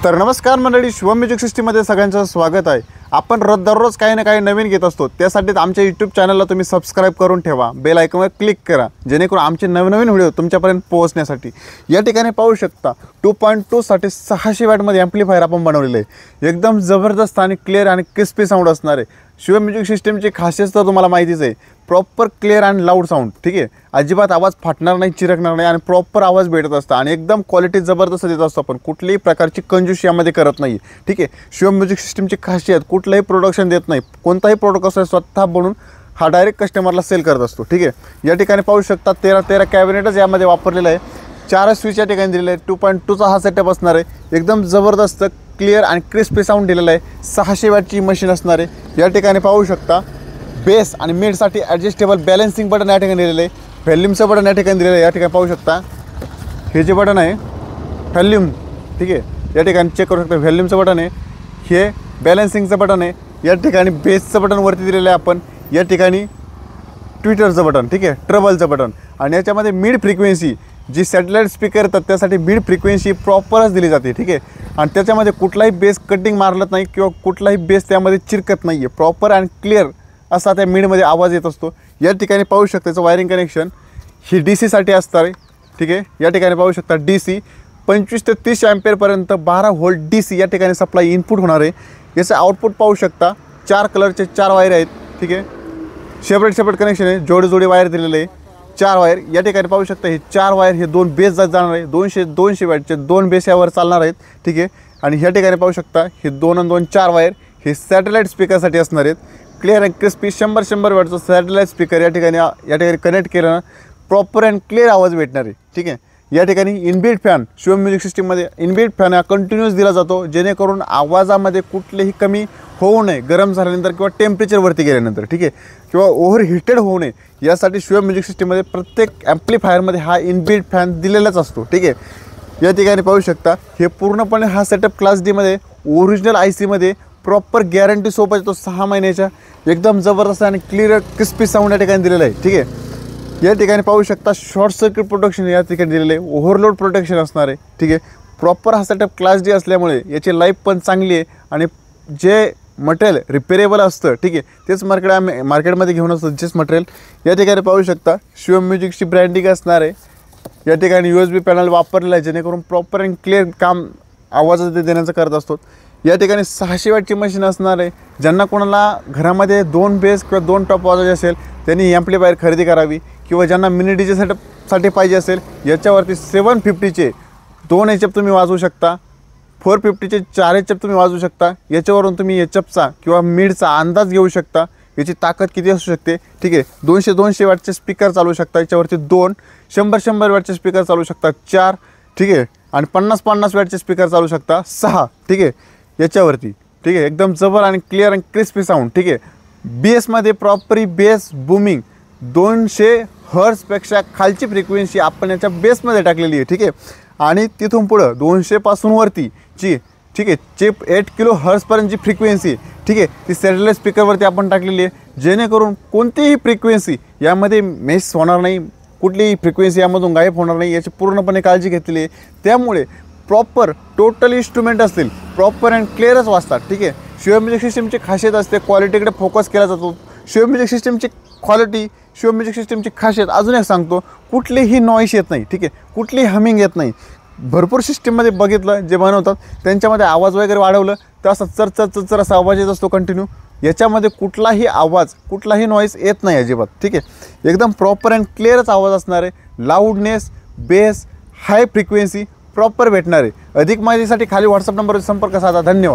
तर नमस्कार मंडळी, शुभम म्युझिक सिस्टममध्ये सगळ्यांचं स्वागत आहे। आपण दररोज काही ना काही नवीन घेत असतो, त्यासाठी आमच्या यूट्यूब चॅनलला तुम्ही सबस्क्राइब करून ठेवा, बेल आयकॉनवर क्लिक करा, जेणेकरून आमचे नवनवीन व्हिडिओ तुमच्यापर्यंत पोहोचण्यासाठी। या ठिकाणी पाहू शकता 2.2 साठी 600 वॅटमध्ये ॲम्प्लिफायर आपण बनवलेले आहे। एकदम जबरदस्त आणि क्लिअर आणि क्रिस्पी साऊंड असणार आहे। शुभम म्युझिक सिस्टमची खासियत तर तुम्हाला माहितीच आहे, प्रॉपर क्लिअर आणि लाऊड साऊंड। ठीक आहे, अजिबात आवाज फाटणार नाही, चिरकणार नाही आणि प्रॉपर आवाज भेटत असतो आणि एकदम क्वालिटी जबरदस्त देत असतो। आपण कुठलीही प्रकारची कंजूसी यामध्ये करत नाही। ठीक आहे, शुभम म्युझिक सिस्टमची खासियत कुठलंही प्रोडक्शन देत नाही, कोणताही प्रोडक्ट असो स्वतः बनवून हा डायरेक्ट कस्टमरला सेल करत असतो। ठीक आहे, या ठिकाणी पाहू शकता 13 कॅबिनेटच यामध्ये वापरलेलं आहे। 4 स्विच या ठिकाणी दिलेले आहे। 2.2चा हा सेटअप असणार आहे। एकदम जबरदस्त क्लिअर आणि क्रिस्पी साऊंड दिलेला आहे। 600 वॅटची मशीन असणार आहे। या ठिकाणी पाहू शकता बेस आणि मिडसाठी ॲडजस्टेबल बॅलन्सिंग बटन या ठिकाणी दिलेलं आहे। व्हॅल्यूमचं बटन या ठिकाणी दिलेलं आहे। या ठिकाणी पाहू शकता हे जे बटन आहे व्हॅल्यूम, ठीक आहे, या ठिकाणी चेक करू शकता। व्हॅल्यूमचं बटन आहे, हे बॅलन्सिंगचं बटन आहे। या ठिकाणी बेसचं बटन वरती दिलेलं आहे आपण। या ठिकाणी ट्विटरचं बटन, ठीक आहे, ट्रबलचं बटन आणि याच्यामध्ये मिड फ्रिक्वेन्सी जी सॅटेलाईट स्पीकर येतात त्यासाठी मिड फ्रिक्वेन्सी प्रॉपरच दिली जाते। ठीक आहे, आणि त्याच्यामध्ये कुठलाही बेस कटिंग मारलत नाही किंवा कुठलाही बेस त्यामध्ये चिरकत नाही आहे। प्रॉपर आणि क्लिअर असा त्या मिडमध्ये आवाज येत असतो। या ठिकाणी पाहू शकता त्याचं वायरिंग कनेक्शन ही DC साठी असणार आहे। ठीक आहे, या ठिकाणी पाहू शकता DC 25 ते 30 अँपिअरपर्यंत 12 व्होल्ट DC या ठिकाणी सप्लाय इनपुट होणार आहे। याचं आउटपुट पाहू शकता 4 कलरचे 4 वायर आहेत। ठीक आहे, सेपरेट कनेक्शन आहे, जोडी वायर दिलेले आहे 4 वायर। या ठिकाणी पाहू शकता हे 4 वायर हे 2 बेस जाणार आहे। 200 वॅटचे 2 बेस यावर चालणार आहेत। ठीक आहे, आणि ह्या ठिकाणी पाहू शकता हे 2 आणि 2 4 वायर हे सॅटेलाईट स्पीकरसाठी असणार आहेत। क्लिअर अँड क्रिस्पी 100 वॅटचं सॅटेलाईट स्पीकर या ठिकाणी कनेक्ट केलं ना प्रॉपर अँड क्लिअर आवाज भेटणार आहे। ठीक आहे, या ठिकाणी इनबिल्ट फॅन शुभम म्युझिक सिस्टममध्ये इनबिल्ट फॅन हा कंटिन्यूअस दिला जातो, जेणेकरून आवाजामध्ये कुठलेही कमी होऊ नये गरम झाल्यानंतर किंवा टेम्परेचरवरती गेल्यानंतर। ठीक आहे, किंवा ओव्हर हिटेड होऊ नये यासाठी शुभम म्युझिक सिस्टममध्ये प्रत्येक ॲम्प्लिफायरमध्ये हा इनबिल्ट फॅन दिलेलाच असतो। ठीक आहे, या ठिकाणी पाहू शकता हे पूर्णपणे हा सेटअप क्लास डीमध्ये ओरिजिनल IC प्रॉपर गॅरंटी सोबत येतो 6 महिन्याच्या। एकदम जबरदस्त आणि क्लिअर क्रिस्पी साऊंड या ठिकाणी दिलेलं आहे। ठीक आहे, या ठिकाणी पाहू शकता शॉर्ट सर्किट प्रोटेक्शन या ठिकाणी दिलेलं आहे, ओव्हरलोड प्रोटेक्शन असणार आहे। ठीक आहे, प्रॉपर हा सेटअप क्लास D असल्यामुळे याची लाईफ पण चांगली आहे आणि जे मटेरियल रिपेरेबल असतं, ठीक आहे, तेच मार्केटमध्ये घेऊन असतं जेच मटेरियल। या ठिकाणी पाहू शकता शुभम म्युझिकची ब्रँडिंग असणार आहे। या ठिकाणी USB पॅनल वापरलेला आहे, जेणेकरून प्रॉपर अँड क्लिअर काम आवाज देण्याचं करत असतो। या ठिकाणी 600 वॅटची मशीन असणार आहे। ज्यांना कोणाला घरामध्ये 2 बेस किंवा 2 टॉप वाजवायचे असेल त्यांनी ॲम्प्लिफायर खरेदी करावी, किंवा ज्यांना मिनी DJ सेटअपसाठी पाहिजे असेल याच्यावरती 750चे 2 HF तुम्ही वाजवू शकता, 450चे 4 HF तुम्ही वाजवू शकता। याच्यावरून तुम्ही HFचा किंवा मिडचा अंदाज घेऊ शकता, याची ताकद किती असू शकते। ठीक आहे, 200 वॅटचे स्पीकर चालू शकता, याच्यावरती 2 100 वॅटचे स्पीकर चालू शकता 4, ठीक आहे, आणि 50 वॅटचे स्पीकर चालू शकता 6। ठीक आहे, याच्यावरती, ठीक आहे, एकदम जबर आणि क्लिअर आणि क्रिस्पी साऊंड। ठीक आहे, बेसमध्ये प्रॉपरी बेस बूमिंग 200 हर्ट्जपेक्षा खालची फ्रिक्वेन्सी आपण याच्या बेसमध्ये टाकलेली आहे। ठीक आहे, आणि तिथून पुढं 200 पासून वरतीची, ठीक आहे, चिप 8 किलो हर्ट्जपर्यंतची फ्रिक्वेन्सी, ठीक आहे, ती सॅटेलाईट स्पीकरवरती आपण टाकलेली आहे, जेणेकरून कोणतीही फ्रिक्वेन्सी यामध्ये मिस होणार नाही, कुठलीही फ्रिक्वेन्सी यामधून गायब होणार नाही याची पूर्णपणे काळजी घेतलेली आहे। त्यामुळे प्रॉपर टोटल इन्स्ट्रुमेंट असतील प्रॉपर अँड क्लिअरच वाजतात। ठीक आहे, शुभम म्युझिक सिस्टमची खासियत असते क्वालिटीकडे फोकस केला जातो। शुभम म्युझिक सिस्टमची क्वालिटी, शुभम म्युझिक सिस्टमची खासियत अजून एक सांगतो, कुठलीही नॉईस येत नाही। ठीक आहे, कुठलीही हमिंग येत नाही। भरपूर सिस्टममध्ये बघितलं जे बनवतात त्यांच्यामध्ये आवाज वगैरे वाढवलं तर असा चरचर असा आवाज येत असतो कंटिन्यू। याच्यामध्ये कुठलाही आवाज कुठलाही नॉईस येत नाही अजिबात। ठीक आहे, एकदम प्रॉपर अँड क्लिअरच आवाज असणार आहे। Loudness, base, high frequency proper भेटणार आहे। अधिक माहितीसाठी खाली WhatsApp नंबरवर संपर्क साधा। धन्यवाद।